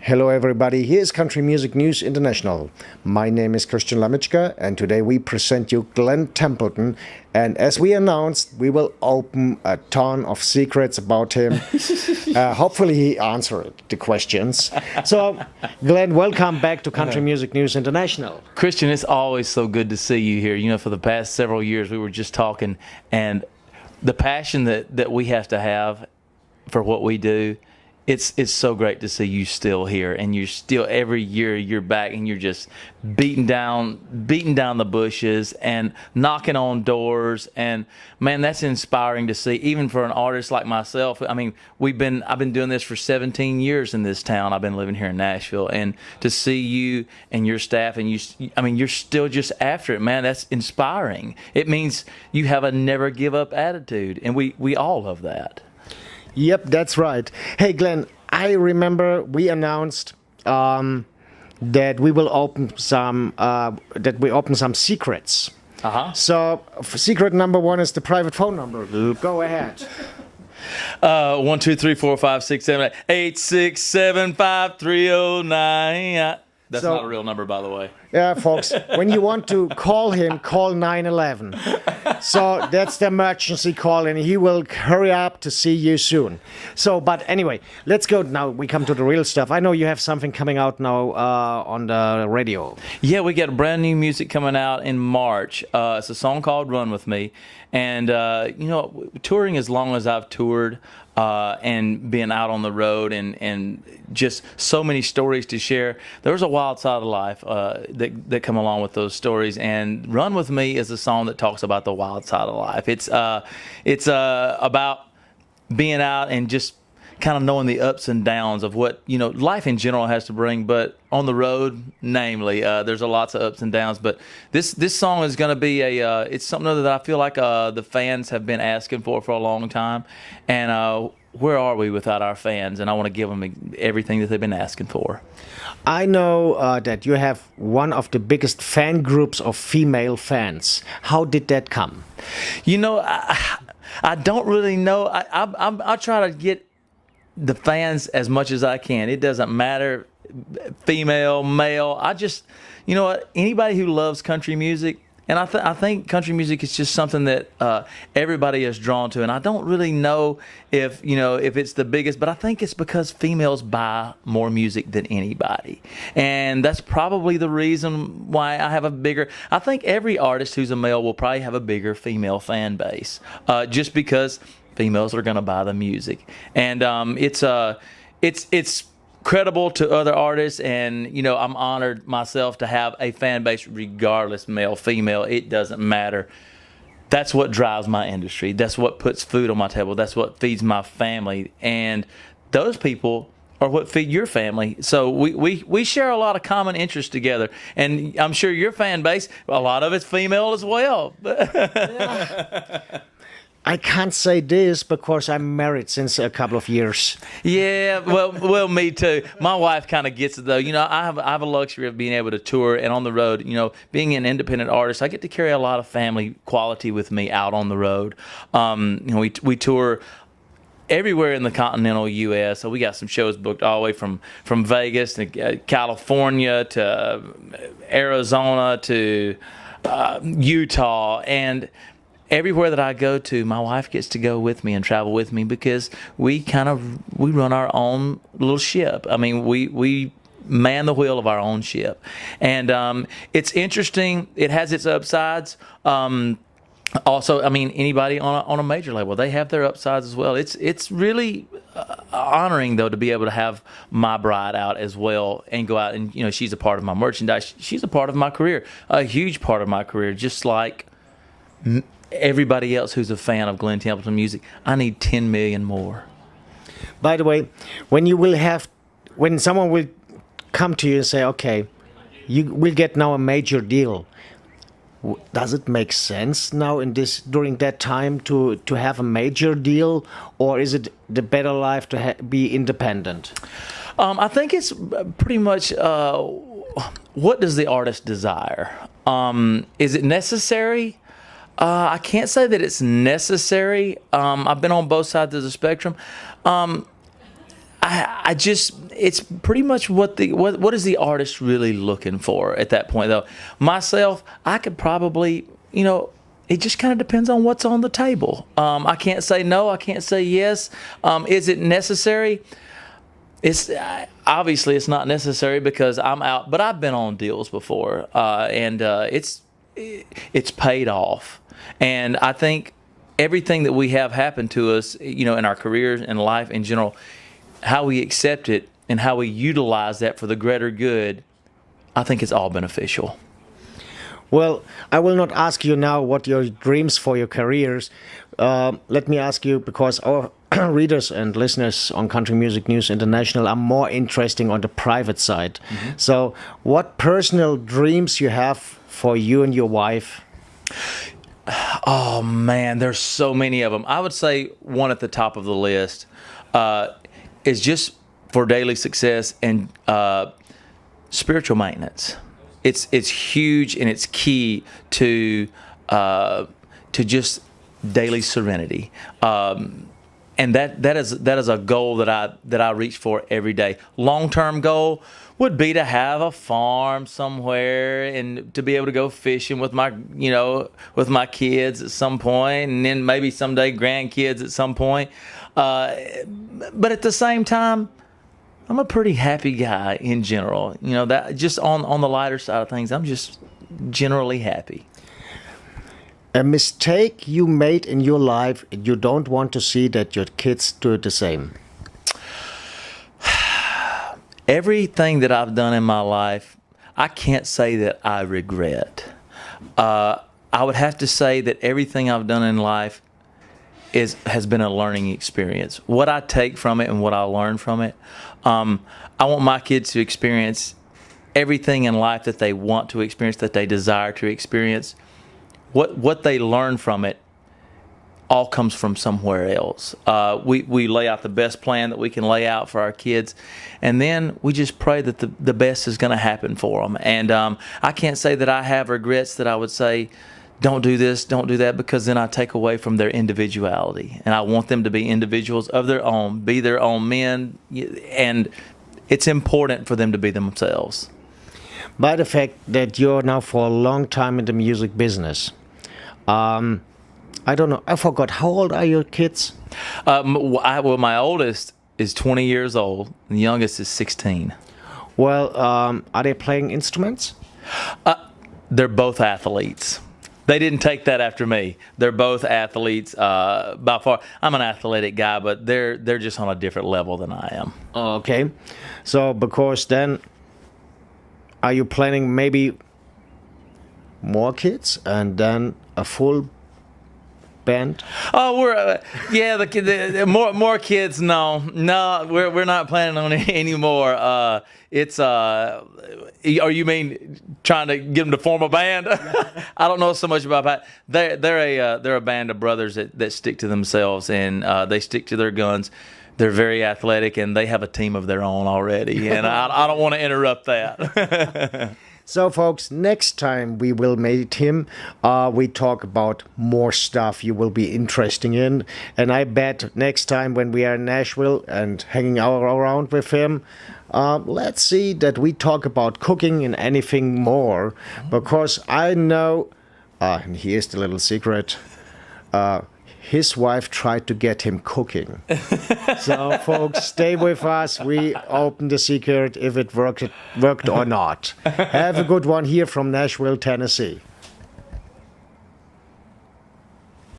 Hello everybody, here's Country Music News International. My name is Christian Lamitschka and today we present you Glen Templeton, and as we announced, we will open a ton of secrets about him. Hopefully he answered the questions. So Glen, welcome back to Country Music News International. Christian, it's always so good to see you here. You know, for the past several years we were just talking, and the passion that we have to have for what we do, it's so great to see you still here, and you're still, every year you're back and you're just beating down the bushes and knocking on doors, and man, that's inspiring to see, even for an artist like myself. I mean, I've been doing this for 17 years in this town. I've been living here in Nashville, and to see you and your staff, and you're still just after it, man, that's inspiring. It means you have a never give up attitude, and we all love that. Yep, that's right. Hey, Glen, I remember we announced that we will open some secrets. So, secret number one is the private phone number. Go ahead. 1, 2, 3, 4, 5, 6, 7, 8, 6, 7, 5, 3, 0, 9. That's not a real number, by the way. Yeah, folks, when you want to call him, call 911. So that's the emergency call, and he will hurry up to see you soon. So, but anyway, let's go now. We come to the real stuff. I know you have something coming out now on the radio. Yeah, we got brand new music coming out in March. It's a song called Run With Me. And, you know, touring as long as I've toured, and being out on the road, and just so many stories to share. There's a wild side of life that come along with those stories, and Run With Me is a song that talks about the wild side of life. It's about being out and just kind of knowing the ups and downs of what, you know, life in general has to bring, but on the road, namely, there's lots of ups and downs. But this song is going to be it's something that I feel like the fans have been asking for a long time, and where are we without our fans? And I want to give them everything that they've been asking for. I know that you have one of the biggest fan groups of female fans. How did that come? You know, I don't really know. I try to get the fans as much as I can. It doesn't matter, female, male. I just, you know what, anybody who loves country music, and I think country music is just something that everybody is drawn to, and I don't really know if it's the biggest, but I think it's because females buy more music than anybody, and that's probably the reason why I have a bigger. I think every artist who's a male will probably have a bigger female fan base, just because females are going to buy the music, and it's credible to other artists, and you know, I'm honored myself to have a fan base regardless, male, female, it doesn't matter. That's what drives my industry. That's what puts food on my table. That's what feeds my family, and those people are what feed your family. So we share a lot of common interests together, and I'm sure your fan base, a lot of it's female as well. Yeah. I can't say this because I'm married since a couple of years. Yeah, well, me too. My wife kind of gets it though. You know, I have a luxury of being able to tour and on the road. You know, being an independent artist, I get to carry a lot of family quality with me out on the road. You know, we tour everywhere in the continental U.S. So we got some shows booked all the way from Vegas to California to Arizona to Utah, and everywhere that I go to, my wife gets to go with me and travel with me, because we run our own little ship. I mean, we man the wheel of our own ship, and it's interesting. It has its upsides. Also, I mean, anybody on a major label, they have their upsides as well. It's really honoring though to be able to have my bride out as well and go out, and you know, she's a part of my merchandise. She's a part of my career, a huge part of my career, just like everybody else who's a fan of Glen Templeton music. I need 10 million more. By the way, when someone will come to you and say, okay, you will get now a major deal, does it make sense now during that time to have a major deal, or is it the better life to be independent? I think it's pretty much what does the artist desire? Is it necessary? I can't say that it's necessary. I've been on both sides of the spectrum. I just, it's pretty much what is the artist really looking for at that point, though. Myself, I could probably, it just kind of depends on what's on the table. I can't say no. I can't say yes. Is it necessary? It's obviously it's not necessary because I'm out, but I've been on deals before, and it's paid off. And I think everything that we have happened to us, in our careers and life in general, how we accept it and how we utilize that for the greater good, I think it's all beneficial. Well, I will not ask you now what your dreams for your careers. Let me ask you, because our readers and listeners on Country Music News International are more interesting on the private side. Mm-hmm. So what personal dreams you have for you and your wife? Oh, man, there's so many of them. I would say one at the top of the list is just for daily success and spiritual maintenance. It's huge, and it's key to just daily serenity, and that is a goal that I reach for every day. Long-term goal would be to have a farm somewhere and to be able to go fishing with my kids at some point, and then maybe someday grandkids at some point. But at the same time, I'm a pretty happy guy in general. That just on the lighter side of things, I'm just generally happy. A mistake you made in your life, you don't want to see that your kids do the same? Everything that I've done in my life, I can't say that I regret. I would have to say that everything I've done in life has been a learning experience. What I take from it and what I learn from it, I want my kids to experience everything in life that they want to experience, that they desire to experience. What they learn from it all comes from somewhere else. We lay out the best plan that we can lay out for our kids, and then we just pray that the best is going to happen for them. And I can't say that I have regrets that I would say, don't do this, don't do that, because then I take away from their individuality. And I want them to be individuals of their own, be their own men, and it's important for them to be themselves. By the fact that you're now for a long time in the music business, I don't know, I forgot, how old are your kids? My oldest is 20 years old, and the youngest is 16. Well, are they playing instruments? They're both athletes. They didn't take that after me. They're both athletes. By far, I'm an athletic guy, but they're just on a different level than I am. Okay. So, because then, are you planning maybe more kids and then a full band? Oh, the more kids. No, we're not planning on it anymore. Or you mean trying to get them to form a band? I don't know so much about that. They're a band of brothers that stick to themselves, and they stick to their guns. They're very athletic, and they have a team of their own already, and I don't want to interrupt that. So, folks, next time we will meet him, we talk about more stuff you will be interested in. And I bet next time when we are in Nashville and hanging out around with him, let's see that we talk about cooking and anything more. Because I know, and here's the little secret, his wife tried to get him cooking. So, folks, stay with us. We open the secret if it worked or not. Have a good one here from Nashville, Tennessee.